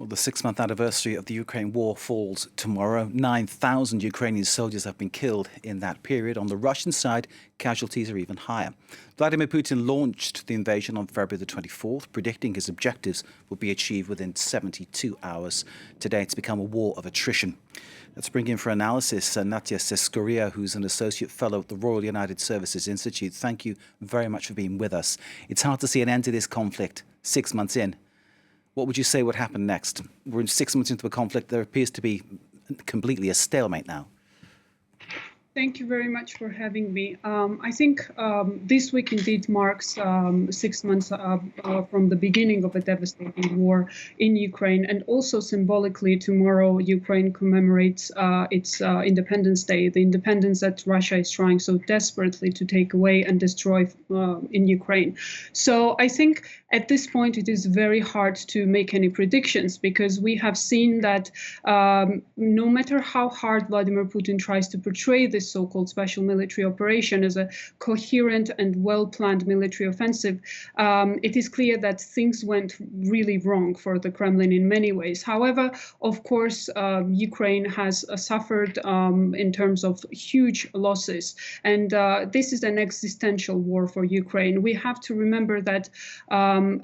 Well, the six-month anniversary of the Ukraine war falls tomorrow. 9,000 Ukrainian soldiers have been killed in that period. On the Russian side, casualties are even higher. Vladimir Putin launched the invasion on February the 24th, predicting his objectives would be achieved within 72 hours. Today, it's become a war of attrition. Let's bring in for analysis Natia Seskoria, who's an associate fellow at the Royal United Services Institute. Thank you very much for being with us. It's hard to see an end to this conflict 6 months in. What would you say would happen next? We're 6 months into a conflict. There appears to be completely a stalemate now. Thank you very much for having me. I think this week indeed marks 6 months from the beginning of a devastating war in Ukraine. And also symbolically, tomorrow, Ukraine commemorates its Independence Day, the independence that Russia is trying so desperately to take away and destroy in Ukraine. So I think at this point, it is very hard to make any predictions because we have seen that no matter how hard Vladimir Putin tries to portray this so-called special military operation as a coherent and well-planned military offensive, it is clear that things went really wrong for the Kremlin in many ways. However, of course, Ukraine has suffered in terms of huge losses, and this is an existential war for Ukraine. We have to remember that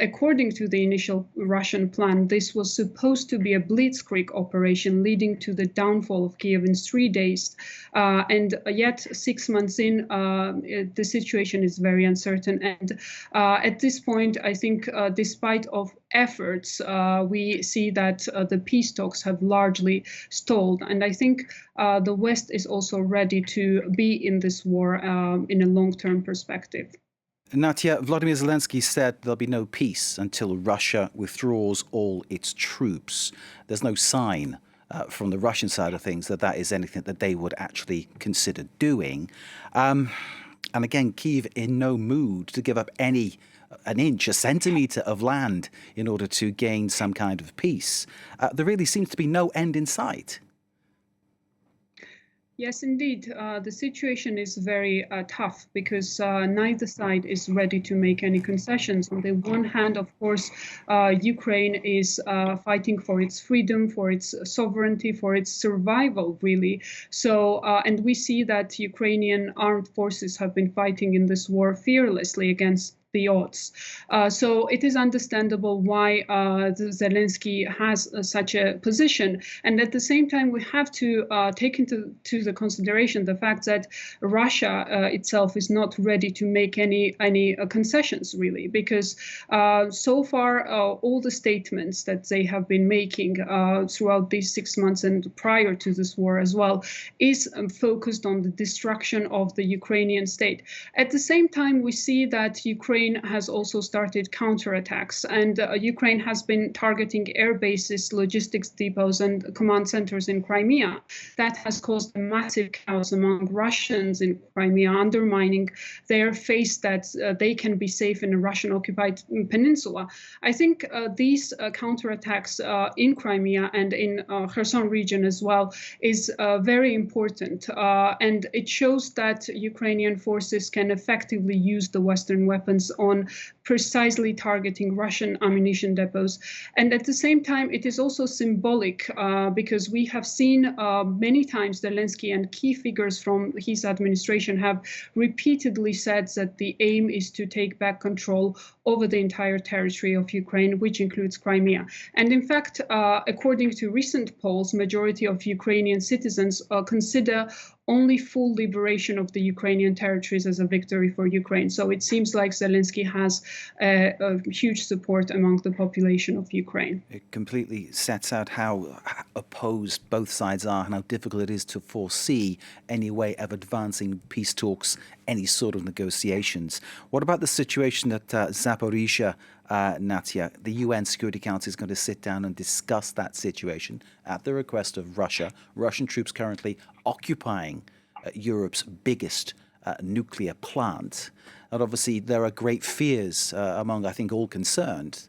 according to the initial Russian plan, this was supposed to be a blitzkrieg operation leading to the downfall of Kiev in 3 days. And yet 6 months in, the situation is very uncertain. And at this point, I think despite of efforts, we see that the peace talks have largely stalled. And I think the West is also ready to be in this war in a long-term perspective. Natia, Vladimir Zelensky said there'll be no peace until Russia withdraws all its troops. There's no sign from the Russian side of things that is anything that they would actually consider doing. And again, Kyiv in no mood to give up an inch, a centimetre of land in order to gain some kind of peace. There really seems to be no end in sight. Yes, indeed. The situation is very tough because neither side is ready to make any concessions. On the one hand, of course, Ukraine is fighting for its freedom, for its sovereignty, for its survival, really. So, and we see that Ukrainian armed forces have been fighting in this war fearlessly against the odds. So it is understandable why Zelensky has such a position. And at the same time, we have to take into the consideration the fact that Russia itself is not ready to make any concessions, really, because so far, all the statements that they have been making throughout these 6 months and prior to this war as well is focused on the destruction of the Ukrainian state. At the same time, we see that Ukraine has also started counterattacks, and Ukraine has been targeting air bases, logistics depots, and command centers in Crimea. That has caused a massive chaos among Russians in Crimea, undermining their faith that they can be safe in a Russian-occupied peninsula. I think these counterattacks in Crimea and in Kherson region as well is very important, and it shows that Ukrainian forces can effectively use the Western weapons on precisely targeting Russian ammunition depots. And at the same time, it is also symbolic because we have seen many times Zelensky and key figures from his administration have repeatedly said that the aim is to take back control over the entire territory of Ukraine, which includes Crimea. And in fact, according to recent polls, majority of Ukrainian citizens consider only full liberation of the Ukrainian territories as a victory for Ukraine. So it seems like Zelensky has a huge support among the population of Ukraine. It completely sets out how opposed both sides are and how difficult it is to foresee any way of advancing peace talks, any sort of negotiations. What about the situation at Zaporizhia, Natia? The UN Security Council is going to sit down and discuss that situation at the request of Russia. Russian troops currently occupying Europe's biggest nuclear plant. And obviously, there are great fears among, I think, all concerned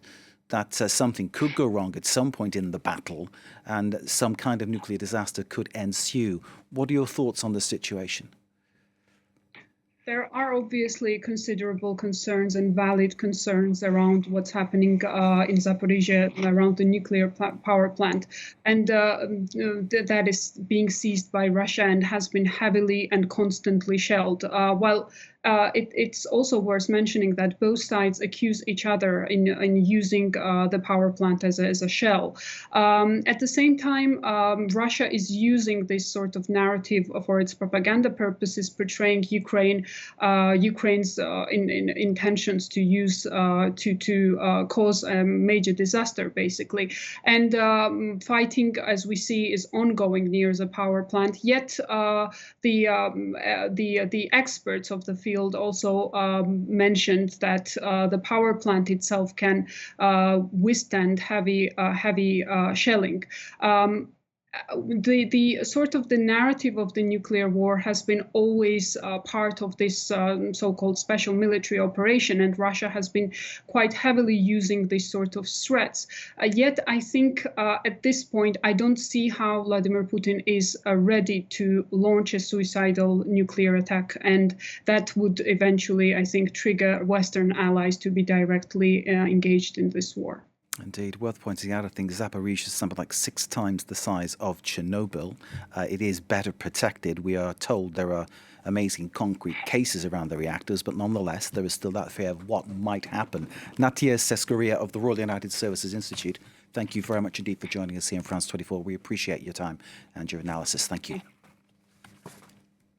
that something could go wrong at some point in the battle and some kind of nuclear disaster could ensue. What are your thoughts on the situation? There are obviously considerable concerns and valid concerns around what's happening in Zaporizhia, around the nuclear power plant. And that is being seized by Russia and has been heavily and constantly shelled. While it's also worth mentioning that both sides accuse each other in using the power plant as a shell. At the same time, Russia is using this sort of narrative for its propaganda purposes, portraying Ukraine's intentions to use to cause a major disaster, basically. And fighting, as we see, is ongoing near the power plant. Yet the experts of the field also mentioned that the power plant itself can withstand heavy shelling. The sort of the narrative of the nuclear war has been always part of this so-called special military operation, and Russia has been quite heavily using these sort of threats. Yet I think at this point I don't see how Vladimir Putin is ready to launch a suicidal nuclear attack, and that would eventually, I think, trigger Western allies to be directly engaged in this war. Indeed. Worth pointing out, I think Zaporizhia is something like 6 times the size of Chernobyl. It is better protected. We are told there are amazing concrete cases around the reactors, but nonetheless, there is still that fear of what might happen. Natia Seskoria of the Royal United Services Institute, thank you very much indeed for joining us here in France 24. We appreciate your time and your analysis. Thank you.